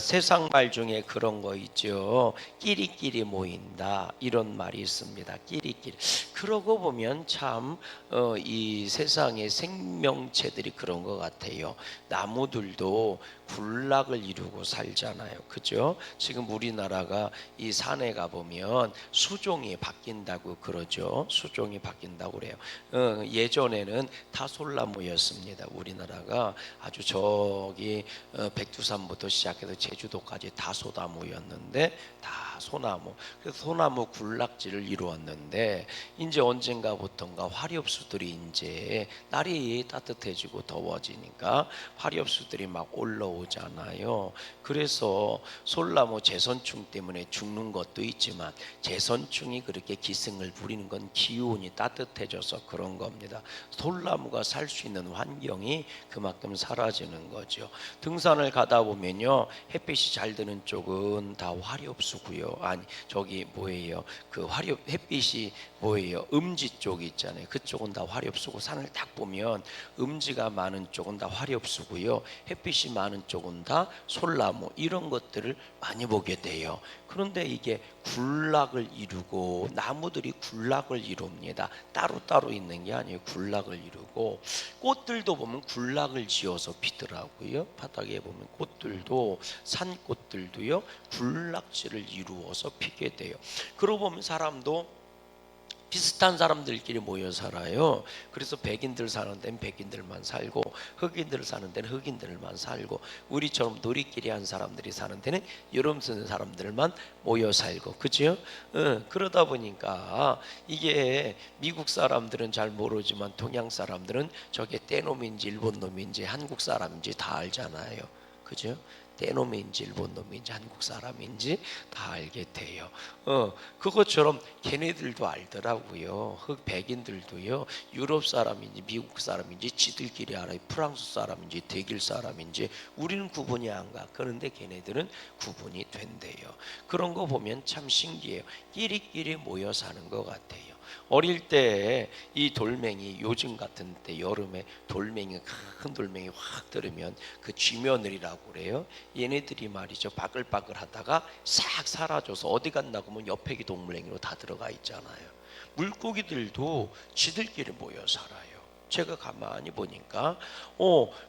세상 말 중에 그런 거 있죠. 끼리끼리 모인다 이런 말이 있습니다. 끼리끼리. 그러고 보면 참 이 세상의 생명체들이 그런 것 같아요. 나무들도 군락을 이루고 살잖아요. 그죠? 지금 우리나라가 이 산에 가보면 수종이 바뀐다고 그러죠. 수종이 바뀐다고 그래요. 예전에는 다 솔나무였습니다. 우리나라가 아주 저기 백두산부터 시작해서 제주도까지 다 소나무였는데 다 소나무. 그래서 소나무 군락지를 이루었는데 이제 언젠가부턴가 화렵수들이 이제 날이 따뜻해지고 더워지니까 화렵수들이 막 올라오잖아요. 그래서 솔나무 제선충 때문에 죽는 것도 있지만 제선충이 그렇게 기승을 부리는 건 기온이 따뜻해져서 그런 겁니다. 솔나무가 살 수 있는 환경이 그만큼 사라지는 거죠. 등산을 가다 보면요, 햇빛이 잘 드는 쪽은 다 화렵수고요. 아니 저기 뭐예요? 그 화렵 햇빛이 뭐예요? 음지 쪽 있잖아요. 그쪽은 다 화렵수고, 산을 딱 보면 음지가 많은 쪽은 다 화렵수고요. 햇빛이 많은 쪽은 다 솔나무, 이런 것들을 많이 보게 돼요. 그런데 이게 군락을 이루고, 나무들이 군락을 이룹니다. 따로따로 있는 게 아니에요. 군락을 이루고, 꽃들도 보면 군락을 지어서 피더라고요. 바닥에 보면 꽃들도, 산꽃들도요, 군락지를 이루어서 피게 돼요. 그러고 보면 사람도 비슷한 사람들끼리 모여 살아요. 그래서 백인들 사는 데는 백인들만 살고, 흑인들 사는 데는 흑인들만 살고, 우리처럼 놀이끼리 한 사람들이 사는 데는 여름 쓰는 사람들만 모여 살고, 그죠? 그러다 보니까 이게 미국 사람들은 잘 모르지만 동양 사람들은 저게 떼놈인지 일본 놈인지 한국 사람인지 다 알잖아요. 그죠? 떼놈인지 일본 놈인지 한국 사람인지 다 알게 돼요. 그것처럼 걔네들도 알더라고요. 백인들도요, 유럽 사람인지 미국 사람인지 지들끼리 알아요. 프랑스 사람인지 독일 사람인지 우리는 구분이 안 가. 그런데 걔네들은 구분이 된대요. 그런 거 보면 참 신기해요. 끼리끼리 모여 사는 것 같아요. 어릴 때 이 돌멩이, 요즘 같은 때 여름에 돌멩이, 큰 돌멩이 확 들으면 그 쥐며느리라고 그래요. 얘네들이 말이죠, 바글바글 하다가 싹 사라져서 어디 갔나 하면 옆에 동물랭이로 다 들어가 있잖아요. 물고기들도 지들끼리 모여 살아요. 제가 가만히 보니까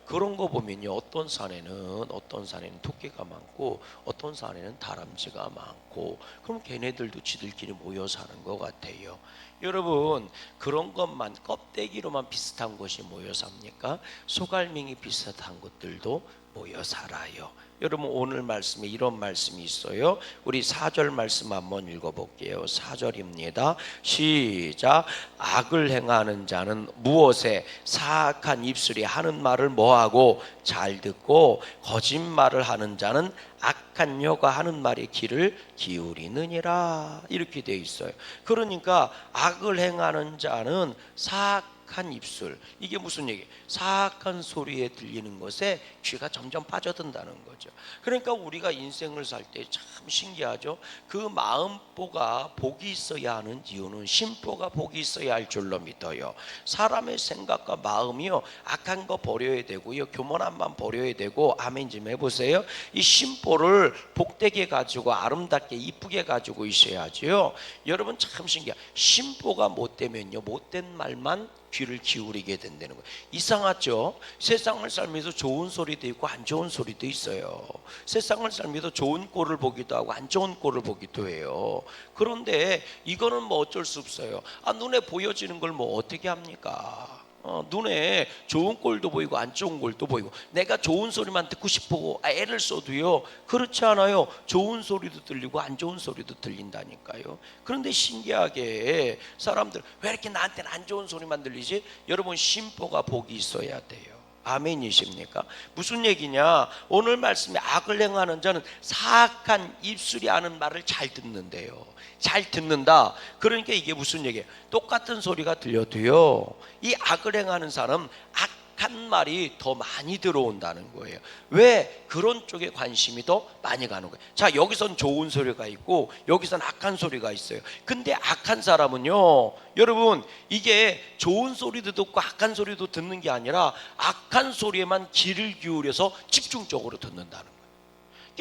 그런 거 보면요, 어떤 산에는 토끼가 많고 어떤 산에는 다람쥐가 많고, 그럼 걔네들도 지들끼리 모여 사는 것 같아요. 여러분, 그런 것만 껍데기로만 비슷한 것이 모여 삽니까? 소갈맹이 비슷한 것들도 모여 살아요. 여러분, 오늘 말씀에 이런 말씀이 있어요. 우리 4절 말씀 한번 읽어볼게요. 4절입니다. 시작. 악을 행하는 자는 무엇에? 사악한 입술이 하는 말을 뭐하고? 잘 듣고, 거짓말을 하는 자는 악한 여가 하는 말에 귀를 기울이느니라. 이렇게 되어 있어요. 그러니까 악을 행하는 자는 사악한 입술, 이게 무슨 얘기예요? 사악한 소리에 들리는 것에 귀가 점점 빠져든다는 거죠. 그러니까 우리가 인생을 살 때 참 신기하죠. 그 마음보가 복이 있어야 하는 이유는 심보가 복이 있어야 할 줄로 믿어요. 사람의 생각과 마음이요, 악한 거 버려야 되고요, 교만함만 버려야 되고, 아멘 좀 해보세요. 이 심보를 복되게 가지고 아름답게 이쁘게 가지고 있어야지요. 여러분, 참 신기해요. 심보가 못되면요, 못된 말만 귀를 기울이게 된다는 거예요. 이상하죠? 세상을 살면서 좋은 소리도 있고 안 좋은 소리도 있어요. 세상을 살면서 좋은 꼴을 보기도 하고 안 좋은 꼴을 보기도 해요. 그런데 이거는 뭐 어쩔 수 없어요. 눈에 보여지는 걸 뭐 어떻게 합니까? 눈에 좋은 꼴도 보이고 안 좋은 꼴도 보이고, 내가 좋은 소리만 듣고 싶고 애를 써도요, 그렇지 않아요. 좋은 소리도 들리고 안 좋은 소리도 들린다니까요. 그런데 신기하게 사람들 왜 이렇게 나한테는 안 좋은 소리만 들리지? 여러분, 심보가 복이 있어야 돼요. 아멘이십니까? 무슨 얘기냐? 오늘 말씀에 악을 행하는 자는 사악한 입술이 하는 말을 잘 듣는데요. 잘 듣는다. 그러니까 이게 무슨 얘기예요? 똑같은 소리가 들려도요, 이 악을 행하는 사람 악한 말이 더 많이 들어온다는 거예요. 왜? 그런 쪽에 관심이 더 많이 가는 거예요. 자, 여기선 좋은 소리가 있고 여기선 악한 소리가 있어요. 근데 악한 사람은요, 여러분, 이게 좋은 소리도 듣고 악한 소리도 듣는 게 아니라 악한 소리에만 귀를 기울여서 집중적으로 듣는다는 거예요.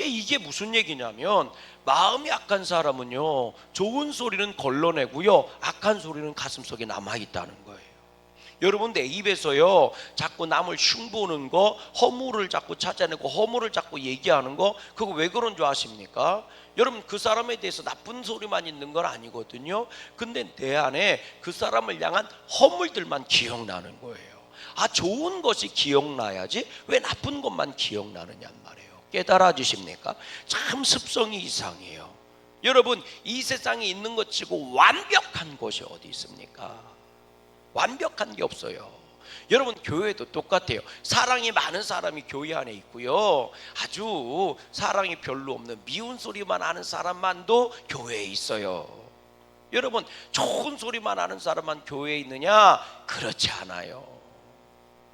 이게 무슨 얘기냐면 마음이 악한 사람은요 좋은 소리는 걸러내고요 악한 소리는 가슴속에 남아있다는 거예요. 여러분 내 입에서요 자꾸 남을 흉보는 거, 허물을 자꾸 찾아내고 허물을 자꾸 얘기하는 거, 그거 왜 그런 줄 아십니까? 여러분 그 사람에 대해서 나쁜 소리만 있는 건 아니거든요. 근데 내 안에 그 사람을 향한 허물들만 기억나는 거예요. 아, 좋은 것이 기억나야지 왜 나쁜 것만 기억나느냐 말이에요. 깨달아 주십니까? 참 습성이 이상해요. 여러분 이 세상에 있는 것 치고 완벽한 것이 어디 있습니까? 완벽한 게 없어요. 여러분 교회도 똑같아요. 사랑이 많은 사람이 교회 안에 있고요, 아주 사랑이 별로 없는 미운 소리만 하는 사람만도 교회에 있어요. 여러분 좋은 소리만 하는 사람만 교회에 있느냐? 그렇지 않아요.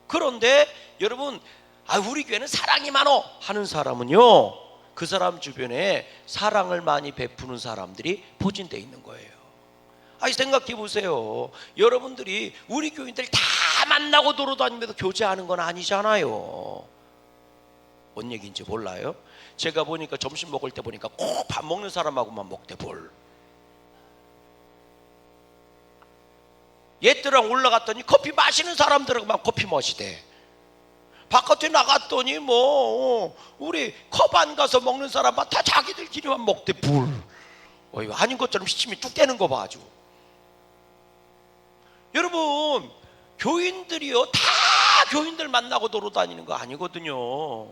그런데 여러분 우리 교회는 사랑이 많어 하는 사람은요 그 사람 주변에 사랑을 많이 베푸는 사람들이 포진되어 있는 거예요. 생각해 보세요. 여러분들이 우리 교인들 다 만나고 돌아다니면서 교제하는 건 아니잖아요. 뭔 얘기인지 몰라요? 제가 보니까 점심 먹을 때 보니까 꼭 밥 먹는 사람하고만 먹대 볼. 옛들랑 올라갔더니 커피 마시는 사람들하고만 커피 마시대. 바깥에 나갔더니 우리 컵 안 가서 먹는 사람만 다 자기들끼리만 먹대 볼. 아닌 것처럼 시침이 뚝 떼는 거 봐 아주. 여러분 교인들이요 다 교인들 만나고 돌아다니는 거 아니거든요.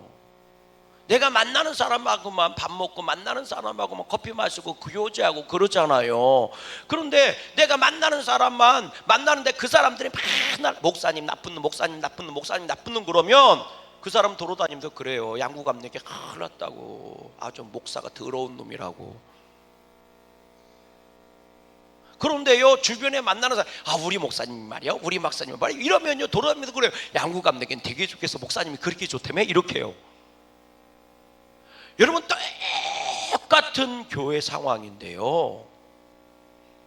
내가 만나는 사람하고만 밥 먹고 만나는 사람하고만 커피 마시고 교제하고 그러잖아요. 그런데 내가 만나는 사람만 만나는데 그 사람들이 맨날 목사님 나쁜 놈, 목사님 나쁜 놈, 목사님 나쁜 놈 그러면 그 사람 돌아다니면서 그래요. 양구감독에게 큰일 났다고, 아주 목사가 더러운 놈이라고. 그런데요 주변에 만나는 사람 우리 목사님 말이야, 우리 목사님 말이야 이러면요 돌아다니면서 그래요. 양구감독에겐 되게 좋겠어, 목사님이 그렇게 좋다며 이렇게 해요. 여러분 똑같은 교회 상황인데요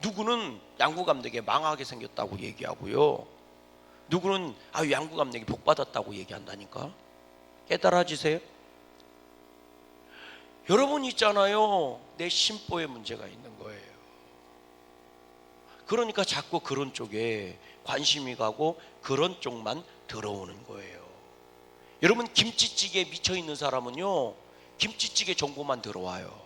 누구는 양구감독이 망하게 생겼다고 얘기하고요 누구는 양구감독이 복받았다고 얘기한다니까. 깨달아지세요? 여러분 있잖아요 내 심보에 문제가 있는 거예요. 그러니까 자꾸 그런 쪽에 관심이 가고 그런 쪽만 들어오는 거예요. 여러분 김치찌개에 미쳐있는 사람은요 김치찌개 정보만 들어와요.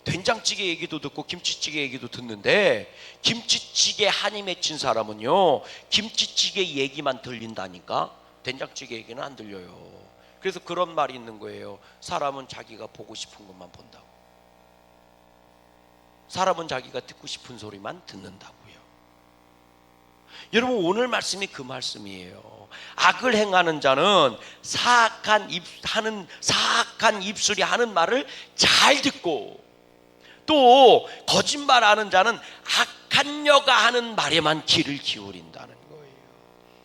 된장찌개 얘기도 듣고 김치찌개 얘기도 듣는데 김치찌개 한이 맺힌 사람은요 김치찌개 얘기만 들린다니까 된장찌개 얘기는 안 들려요. 그래서 그런 말이 있는 거예요. 사람은 자기가 보고 싶은 것만 본다고, 사람은 자기가 듣고 싶은 소리만 듣는다고요. 여러분 오늘 말씀이 그 말씀이에요. 악을 행하는 자는 사악한 입술이 하는 말을 잘 듣고, 또 거짓말하는 자는 악한 여가 하는 말에만 귀를 기울인다는 거예요.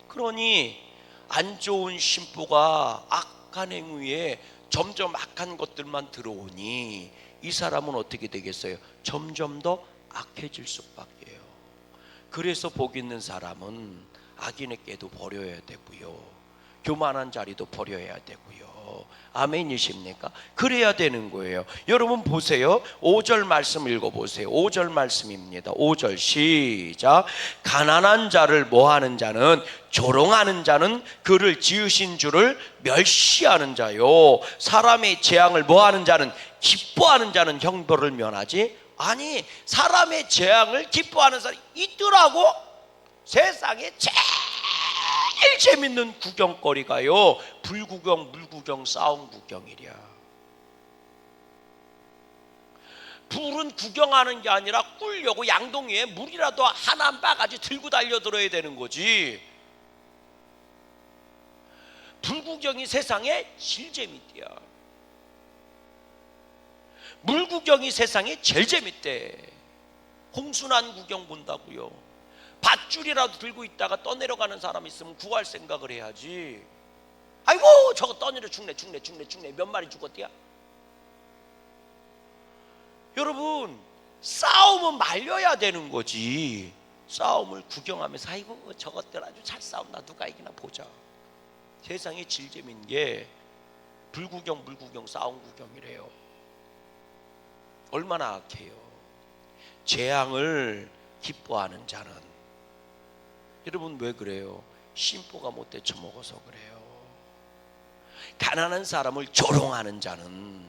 그러니 안 좋은 심보가 악한 행위에 점점 악한 것들만 들어오니 이 사람은 어떻게 되겠어요? 점점 더 악해질 수밖에요. 그래서 복 있는 사람은 악인의 꾀도 버려야 되고요 교만한 자리도 버려야 되고요. 아멘이십니까? 그래야 되는 거예요. 여러분 보세요. 5절 말씀 읽어보세요. 5절 말씀입니다. 5절 시작. 가난한 자를 모하는 자는, 조롱하는 자는 그를 지으신 주를 멸시하는 자요, 사람의 재앙을 모하는 자는, 기뻐하는 자는 형벌을 면하지. 아니 사람의 재앙을 기뻐하는 사람이 있더라고. 세상에 제일 재밌는 구경거리가요 불구경, 물구경, 싸움 구경이랴. 불은 구경하는 게 아니라 꿀려고 양동이에 물이라도 하나 한 바가지 들고 달려들어야 되는 거지. 불구경이 세상에 제일 재밌대야. 물구경이 세상에 제일 재밌대. 홍순환 구경 본다고요. 밧줄이라도 들고 있다가 떠내려가는 사람 있으면 구할 생각을 해야지. 아이고 저거 떠내려 죽네 몇 마리 죽었대야. 여러분 싸움은 말려야 되는 거지. 싸움을 구경하면서 아이고 저것들 아주 잘 싸운다, 누가 이기나 보자. 세상에 제일 재밌는 게 불구경 싸움 구경이래요. 얼마나 악해요. 재앙을 기뻐하는 자는, 여러분 왜 그래요? 심보가 못 되쳐먹어서 그래요. 가난한 사람을 조롱하는 자는,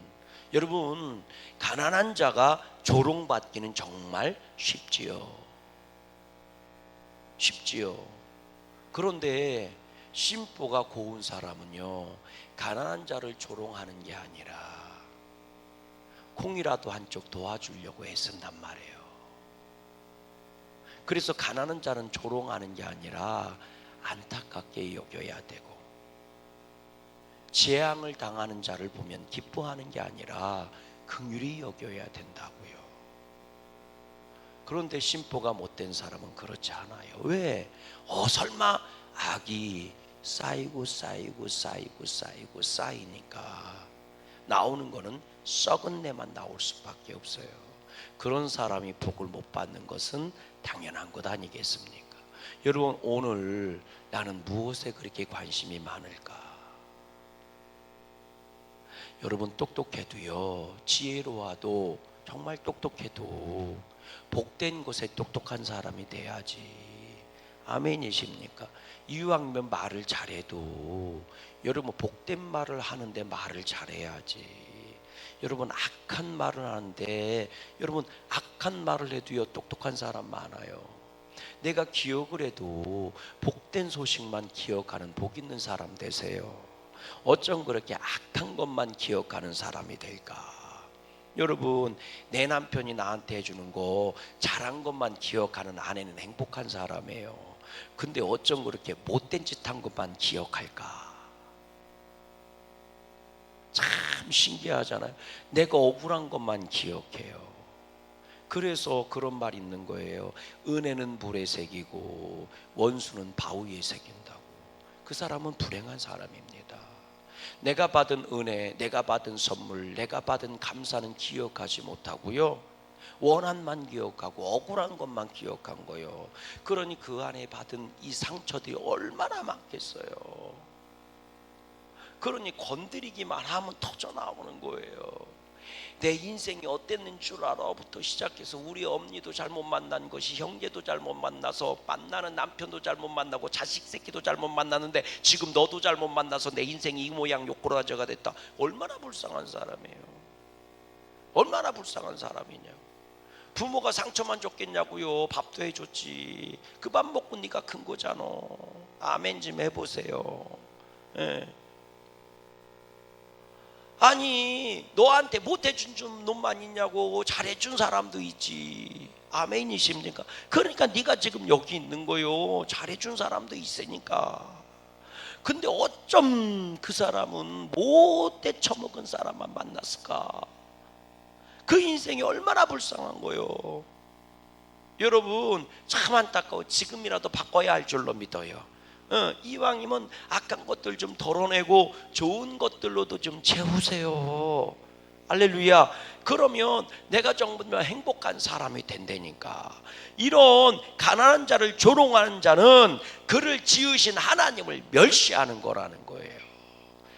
여러분 가난한 자가 조롱받기는 정말 쉽지요. 그런데 심보가 고운 사람은요, 가난한 자를 조롱하는 게 아니라 콩이라도 한쪽 도와주려고 애쓴단 말이에요. 그래서 가난한 자는 조롱하는 게 아니라 안타깝게 여겨야 되고, 재앙을 당하는 자를 보면 기뻐하는 게 아니라 긍휼히 여겨야 된다고요. 그런데 심보가 못된 사람은 그렇지 않아요. 왜? 설마 악이 쌓이니까 나오는 거는 썩은 내만 나올 수밖에 없어요. 그런 사람이 복을 못 받는 것은 당연한 것 아니겠습니까? 여러분, 오늘 나는 무엇에 그렇게 관심이 많을까? 여러분, 똑똑해도요, 지혜로워도, 정말 똑똑해도 복된 것에 똑똑한 사람이 돼야지. 아멘이십니까? 이왕이면 말을 잘해도, 여러분 복된 말을 하는데 말을 잘해야지. 여러분 악한 말을 하는데, 여러분 악한 말을 해도요 똑똑한 사람 많아요. 내가 기억을 해도 복된 소식만 기억하는 복 있는 사람 되세요. 어쩜 그렇게 악한 것만 기억하는 사람이 될까? 여러분, 내 남편이 나한테 해주는 거 잘한 것만 기억하는 아내는 행복한 사람이에요. 근데 어쩜 그렇게 못된 짓 한 것만 기억할까? 참 신기하잖아요. 내가 억울한 것만 기억해요. 그래서 그런 말이 있는 거예요. 은혜는 물에 새기고 원수는 바위 위에 새긴다고. 그 사람은 불행한 사람입니다. 내가 받은 은혜, 내가 받은 선물, 내가 받은 감사는 기억하지 못하고요, 원한만 기억하고 억울한 것만 기억한 거예요. 그러니 그 안에 받은 이 상처들이 얼마나 많겠어요. 그러니 건드리기만 하면 터져 나오는 거예요. 내 인생이 어땠는 줄 알아부터 시작해서 우리 엄니도 잘못 만난 것이, 형제도 잘못 만나서, 만나는 남편도 잘못 만나고, 자식 새끼도 잘못 만나는데 지금 너도 잘못 만나서 내 인생이 이 모양 요꾸라져가 됐다. 얼마나 불쌍한 사람이에요. 얼마나 불쌍한 사람이냐. 부모가 상처만 줬겠냐고요. 밥도 해줬지. 그 밥 먹고 네가 큰 거잖아. 아멘 좀 해보세요. 예. 아니 너한테 못해준 놈만 있냐고. 잘해준 사람도 있지. 아멘이십니까? 그러니까 네가 지금 여기 있는 거요. 잘해준 사람도 있으니까. 근데 어쩜 그 사람은 못돼 처먹은 사람만 만났을까? 그 인생이 얼마나 불쌍한 거요. 여러분 참 안타까워. 지금이라도 바꿔야 할 줄로 믿어요. 이왕이면 악한 것들 좀 덜어내고 좋은 것들로도 좀 채우세요. 할렐루야. 그러면 내가 정말 행복한 사람이 된다니까. 이런 가난한 자를 조롱하는 자는 그를 지으신 하나님을 멸시하는 거라는 거예요.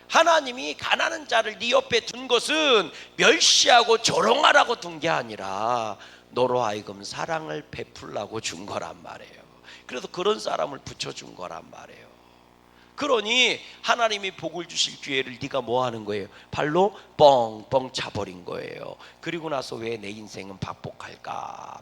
하나님이 가난한 자를 네 옆에 둔 것은 멸시하고 조롱하라고 둔 게 아니라 너로 하여금 사랑을 베풀라고 준 거란 말이에요. 그래서 그런 사람을 붙여준 거란 말이에요. 그러니 하나님이 복을 주실 기회를 네가 뭐 하는 거예요? 발로 뻥뻥 차버린 거예요. 그리고 나서 왜 내 인생은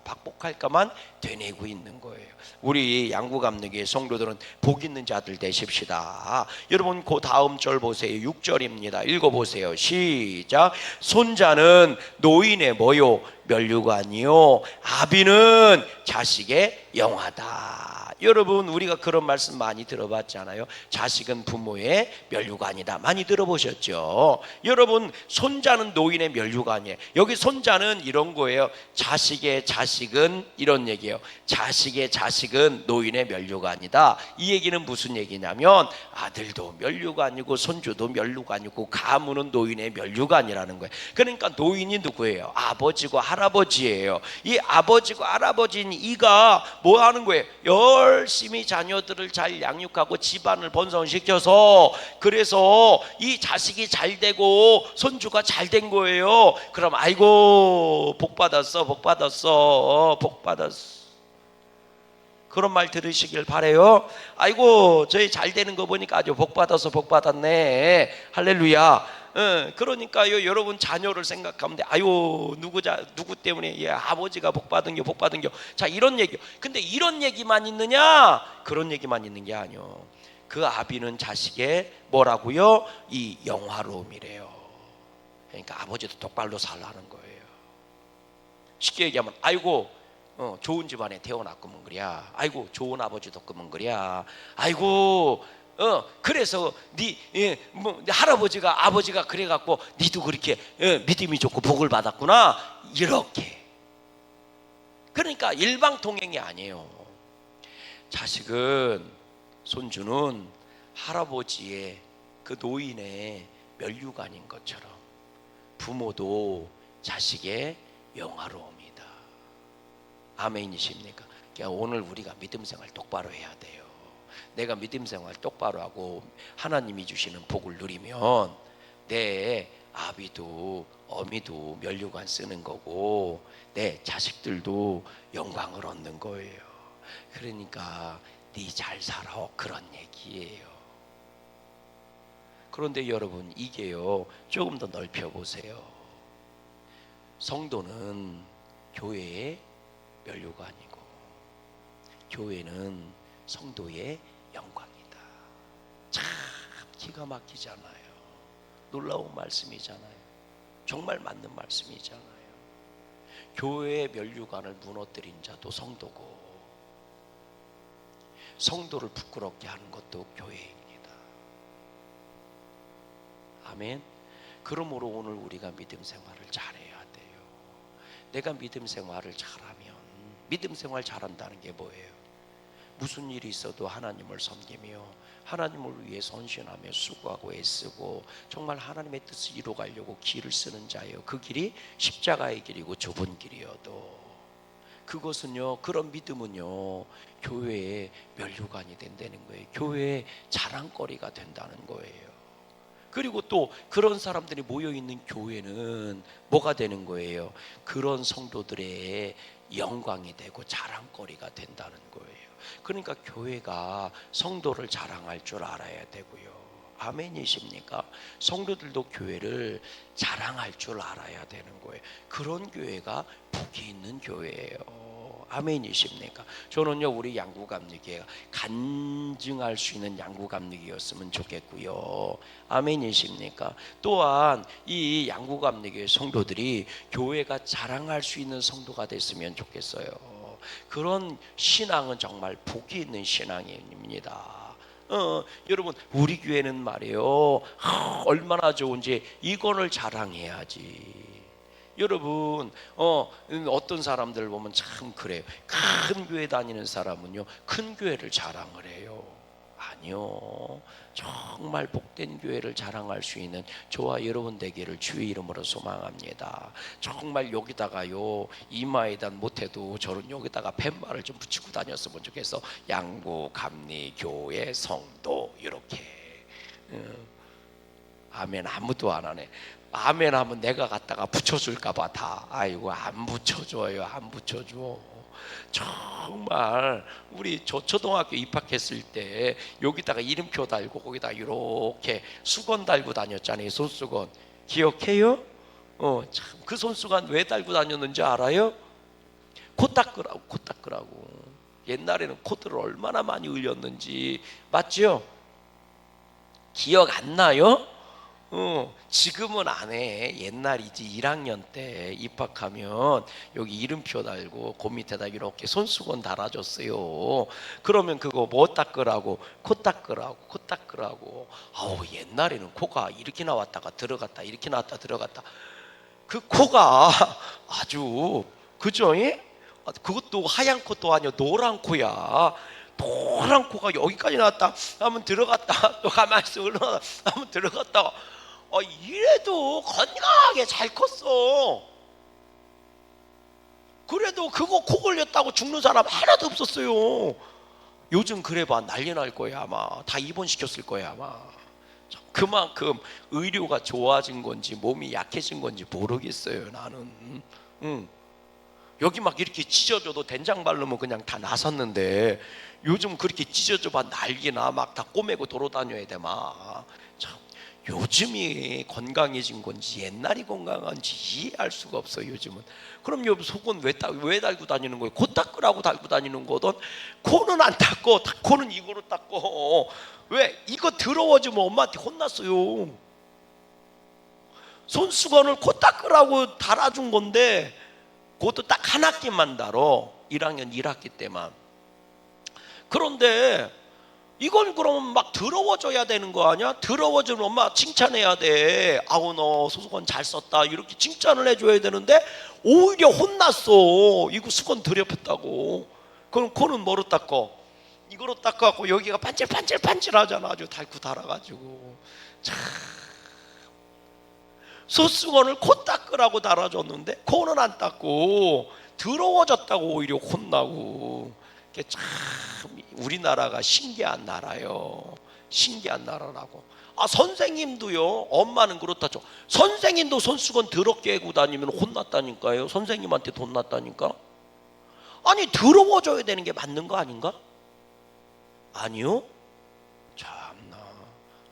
박복할까만 되뇌고 있는 거예요. 우리 양구감리교회 성도들은 복 있는 자들 되십시다. 여러분 그 다음 절 보세요. 6절입니다. 읽어보세요. 시작. 손자는 노인의 뭐요? 면류관이요, 아비는 자식의 영화다. 여러분 우리가 그런 말씀 많이 들어봤잖아요. 자식은 부모의 면류관이다. 많이 들어보셨죠? 여러분 손자는 노인의 면류관이에요. 여기 손자는 이런 거예요. 자식의 자식은 이런 얘기예요. 자식의 자식은 노인의 면류관이다. 이 얘기는 무슨 얘기냐면 아들도 면류관이고 손주도 면류관이고 가문은 노인의 면류관이라는 거예요. 그러니까 노인이 누구예요? 아버지고 할아버지예요. 이 아버지고 할아버지인 이가 뭐 하는 거예요? 열심히 자녀들을 잘 양육하고 집안을 번성시켜서 그래서 이 자식이 잘 되고 손주가 잘 된 거예요. 그럼 아이고 복 받았어, 복 받았어, 복 받았어. 그런 말 들으시길 바래요. 아이고 저희 잘 되는 거 보니까 아주 복 받아서 복 받았네. 할렐루야. 그러니까요, 여러분 자녀를 생각하면 돼. 아유 누구 때문에 아버지가 복 받은겨, 복 받은겨. 자, 이런 얘기. 근데 이런 얘기만 있느냐? 그런 얘기만 있는 게 아니요. 그 아비는 자식의 뭐라고요? 이 영화로움이래요. 그러니까 아버지도 똑바로 살라는 거예요. 쉽게 얘기하면 아이고 좋은 집안에 태어났구먼 그랴. 아이고 좋은 아버지도 끄면 그랴. 아이고 그래서 뭐 할아버지가 아버지가 그래갖고 니도 그렇게 믿음이 좋고 복을 받았구나. 이렇게. 그러니까 일방통행이 아니에요. 자식은, 손주는 할아버지의 그 노인의 면류관인 것처럼 부모도 자식의 영화로움이다. 아멘이십니까? 그러니까 오늘 우리가 믿음 생활 똑바로 해야 돼요. 내가 믿음 생활 똑바로 하고 하나님이 주시는 복을 누리면 내 아비도 어미도 면류관 쓰는 거고 내 자식들도 영광을 얻는 거예요. 그러니까 네 잘 살아, 그런 얘기예요. 그런데 여러분, 이게요 조금 더 넓혀보세요. 성도는 교회의 면류관이고 교회는 성도의 영광이다. 참 기가 막히잖아요. 놀라운 말씀이잖아요. 정말 맞는 말씀이잖아요. 교회의 면류관을 무너뜨린 자도 성도고 성도를 부끄럽게 하는 것도 교회입니다. 아멘. 그러므로 오늘 우리가 믿음 생활을 잘해야 돼요. 내가 믿음 생활을 잘하면, 믿음 생활 잘한다는 게 뭐예요? 무슨 일이 있어도 하나님을 섬기며 하나님을 위해 헌신하며 수고하고 애쓰고 정말 하나님의 뜻을 이루어가려고 길을 쓰는 자예요. 그 길이 십자가의 길이고 좁은 길이어도 그것은요, 그런 믿음은요 교회의 면류관이 된다는 거예요. 교회의 자랑거리가 된다는 거예요. 그리고 또 그런 사람들이 모여있는 교회는 뭐가 되는 거예요? 그런 성도들의 영광이 되고 자랑거리가 된다는 거예요. 그러니까 교회가 성도를 자랑할 줄 알아야 되고요. 아멘이십니까? 성도들도 교회를 자랑할 줄 알아야 되는 거예요. 그런 교회가 복이 있는 교회예요. 아멘이십니까? 저는요 우리 양구감리교회가 간증할 수 있는 양구감리교회였으면 좋겠고요. 아멘이십니까? 또한 이 양구감리교회 성도들이 교회가 자랑할 수 있는 성도가 됐으면 좋겠어요. 그런 신앙은 정말 복이 있는 신앙입니다. 여러분, 우리 교회는 말이에요 얼마나 좋은지 이거를 자랑해야지. 여러분 어떤 사람들 보면 참 그래요. 큰 교회 다니는 사람은요 큰 교회를 자랑을 해요. 아니요, 정말 복된 교회를 자랑할 수 있는 저와 여러분 되기를 주의 이름으로 소망합니다. 정말 여기다가요 이마에다 못해도 저는 여기다가 팻말을 좀 붙이고 다녔으면 좋겠어. 양구감리교회 성도 이렇게. 아멘. 아무도 안 하네. 아멘 하면 내가 갖다가 붙여줄까봐 다. 아이고 안 붙여줘요. 안 붙여줘. 정말 우리 저 초등학교 입학했을 때 여기다가 이름표 달고 거기다 이렇게 수건 달고 다녔잖아요. 손수건 기억해요? 참 그 손수건 왜 달고 다녔는지 알아요? 코 닦으라고. 코 닦으라고. 옛날에는 코들을 얼마나 많이 흘렸는지. 맞죠? 기억 안 나요? 지금은 안 해. 옛날이지. 1학년 때 입학하면 여기 이름표 달고 그 밑에다 이렇게 손수건 달아줬어요. 그러면 그거 뭐 닦으라고? 코 닦으라고. 코 닦으라고. 아우, 옛날에는 코가 이렇게 나왔다가 들어갔다 이렇게 나왔다 들어갔다. 그 코가 아주 그죠? 그것도 하얀 코도 아니야. 노란 코야. 노란 코가 여기까지 나왔다 하면 들어갔다 또 가만히 있어 흘러나 하면 들어갔다. 이래도 건강하게 잘 컸어. 그래도 그거 코 걸렸다고 죽는 사람 하나도 없었어요. 요즘 그래봐 난리 날 거야 아마. 다 입원시켰을 거야 아마. 그만큼 의료가 좋아진 건지 몸이 약해진 건지 모르겠어요 나는. 여기 막 이렇게 찢어져도 된장 바르면 그냥 다 나섰는데 요즘 그렇게 찢어져봐 난리나. 막 다 꼬매고 돌아다녀야 돼 막. 참, 요즘이 건강해진 건지 옛날이 건강한지 이해할 수가 없어 요즘은. 그럼 요 속은 왜 달고 다니는 거예요? 코 닦으라고 달고 다니는 거든. 코는 안 닦고 코는 이거로 닦고. 왜? 이거 더러워지면 엄마한테 혼났어요. 손수건을 코 닦으라고 달아준 건데 그것도 딱 한 학기만 달어. 1학년 1학기 때만. 그런데 이건 그러면 막 더러워져야 되는 거 아니야? 더러워지면 엄마 칭찬해야 돼. 아우 너 수건 잘 썼다 이렇게 칭찬을 해줘야 되는데 오히려 혼났어. 이거 수건 더럽혔다고. 그럼 코는 뭐로 닦어? 이거로 닦아갖고 여기가 반질반질반질하잖아. 아주 달고 달아가지고. 참, 소수건을 코 닦으라고 달아줬는데 코는 안 닦고 더러워졌다고 오히려 혼나고. 참 우리나라가 신기한 나라요. 신기한 나라라고. 아 선생님도요. 엄마는 그렇다죠. 선생님도 손수건 더럽게 하고 다니면 혼났다니까요. 선생님한테 혼났다니까. 아니 더러워져야 되는 게 맞는 거 아닌가? 아니요. 참나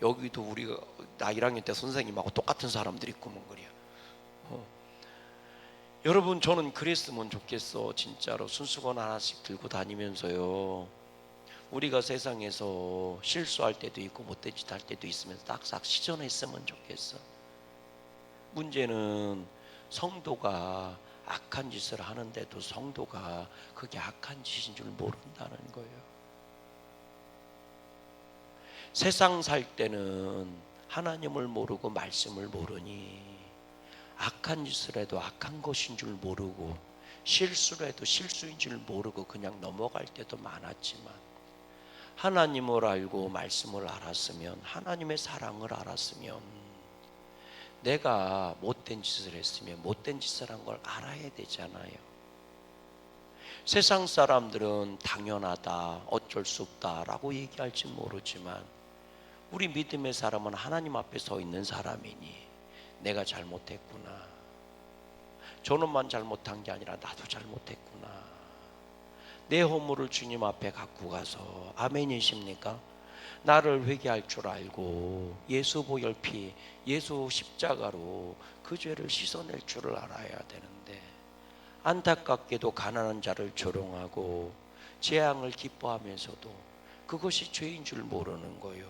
여기도 우리가 나 1학년 때 선생님하고 똑같은 사람들이 있구먼 그래요. 여러분 저는 그랬으면 좋겠어. 진짜로 손수건 하나씩 들고 다니면서요. 우리가 세상에서 실수할 때도 있고 못된 짓 할 때도 있으면서 딱싹 시전했으면 좋겠어. 문제는 성도가 악한 짓을 하는데도 성도가 그게 악한 짓인 줄 모른다는 거예요. 세상 살 때는 하나님을 모르고 말씀을 모르니 악한 짓을 해도 악한 것인 줄 모르고 실수를 해도 실수인 줄 모르고 그냥 넘어갈 때도 많았지만 하나님을 알고 말씀을 알았으면 하나님의 사랑을 알았으면 내가 못된 짓을 했으면 못된 짓을 한 걸 알아야 되잖아요. 세상 사람들은 당연하다 어쩔 수 없다라고 얘기할지 모르지만 우리 믿음의 사람은 하나님 앞에 서 있는 사람이니 내가 잘못했구나. 저놈만 잘못한 게 아니라 나도 잘못했구나. 내 허물을 주님 앞에 갖고 가서 아멘이십니까? 나를 회개할 줄 알고 예수 보혈 피 예수 십자가로 그 죄를 씻어낼 줄을 알아야 되는데 안타깝게도 가난한 자를 조롱하고 재앙을 기뻐하면서도 그것이 죄인 줄 모르는 거예요.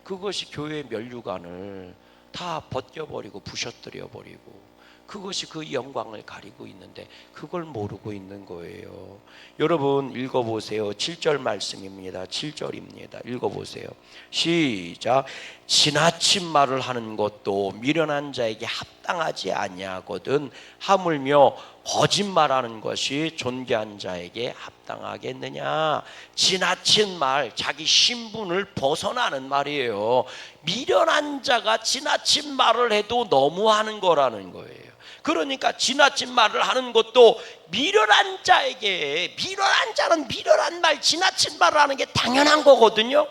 그것이 교회의 면류관을 다 벗겨버리고 부셔뜨려버리고 그것이 그 영광을 가리고 있는데 그걸 모르고 있는 거예요. 여러분 읽어보세요. 7절 말씀입니다. 7절입니다. 읽어보세요. 시작. 지나친 말을 하는 것도 미련한 자에게 합당하지 아니하거든 하물며 거짓말하는 것이 존귀한 자에게 합당하겠느냐. 지나친 말, 자기 신분을 벗어나는 말이에요. 미련한 자가 지나친 말을 해도 너무하는 거라는 거예요. 그러니까 지나친 말을 하는 것도 미련한 자에게, 미련한 자는 미련한 말, 지나친 말을 하는 게 당연한 거거든요.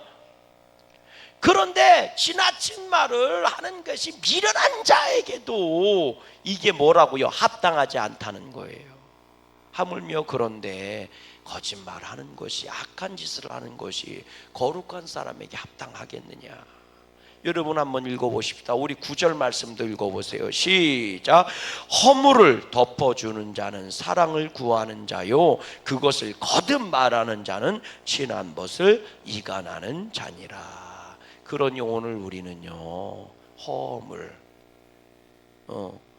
그런데 지나친 말을 하는 것이 미련한 자에게도 이게 뭐라고요? 합당하지 않다는 거예요. 하물며 그런데 거짓말하는 것이, 악한 짓을 하는 것이 거룩한 사람에게 합당하겠느냐. 여러분 한번 읽어보십시다. 우리 9절 말씀도 읽어보세요. 시작. 허물을 덮어주는 자는 사랑을 구하는 자요 그것을 거듭 말하는 자는 친한 것을 이간하는 자니라. 그러니 오늘 우리는요 허물,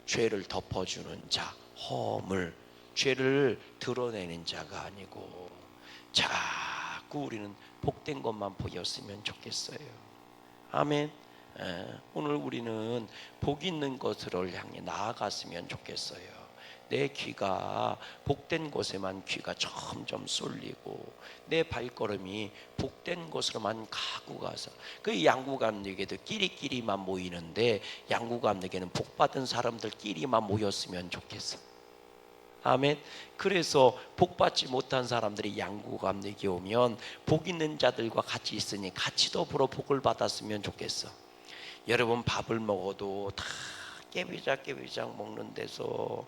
죄를 덮어주는 자, 허물, 죄를 드러내는 자가 아니고 자꾸 우리는 복된 것만 보였으면 좋겠어요. 아멘. 오늘 우리는 복 있는 것을 향해 나아갔으면 좋겠어요. 내 귀가 복된 곳에만 귀가 점점 쏠리고 내 발걸음이 복된 곳으로만 가고 가서 그 양구감에게도 끼리끼리만 모이는데 양구감에게는 복받은 사람들끼리만 모였으면 좋겠어. 아멘. 그래서 복 받지 못한 사람들이 양구감리교에 오면 복 있는 자들과 같이 있으니 같이 더불어 복을 받았으면 좋겠어. 여러분 밥을 먹어도 다 깨비작 먹는 데서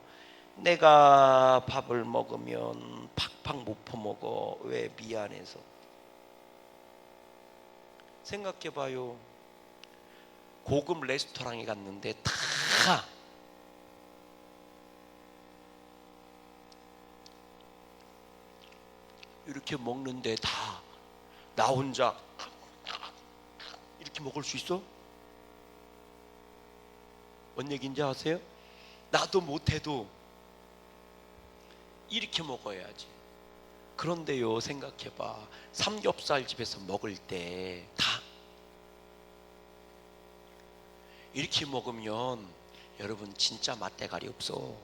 내가 밥을 먹으면 팍팍 못 퍼먹어. 왜? 미안해서. 생각해봐요. 고급 레스토랑에 갔는데 다 이렇게 먹는데 다 나 혼자 이렇게 먹을 수 있어? 뭔 얘기인지 아세요? 나도 못해도 이렇게 먹어야지. 그런데요, 생각해봐. 삼겹살 집에서 먹을 때 다 이렇게 먹으면 여러분 진짜 맛대가리 없어.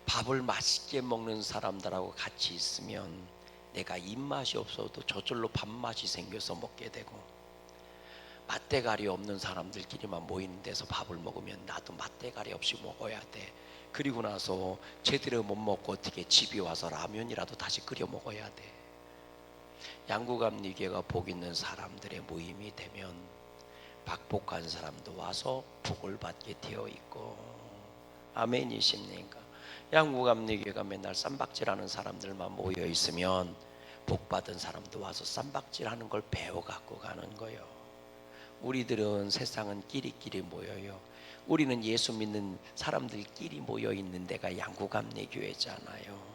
밥을 맛있게 먹는 사람들하고 같이 있으면 내가 입맛이 없어도 저절로 밥맛이 생겨서 먹게 되고, 맛대가리 없는 사람들끼리만 모이는 데서 밥을 먹으면 나도 맛대가리 없이 먹어야 돼. 그리고 나서 제대로 못 먹고 어떻게 집에 와서 라면이라도 다시 끓여 먹어야 돼. 양구감리교회가 복 있는 사람들의 모임이 되면 박복한 사람도 와서 복을 받게 되어 있고, 아멘이십니까? 양구감리교회가 맨날 쌈박질하는 사람들만 모여 있으면 복 받은 사람도 와서 쌈박질하는 걸 배워 갖고 가는 거예요. 우리들은 세상은 끼리끼리 모여요. 우리는 예수 믿는 사람들끼리 모여 있는 데가 양구감리교회잖아요.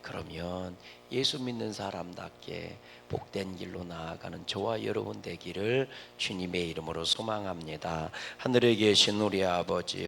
그러면 예수 믿는 사람답게 복된 길로 나아가는 저와 여러분 되기를 주님의 이름으로 소망합니다. 하늘에 계신 우리 아버지,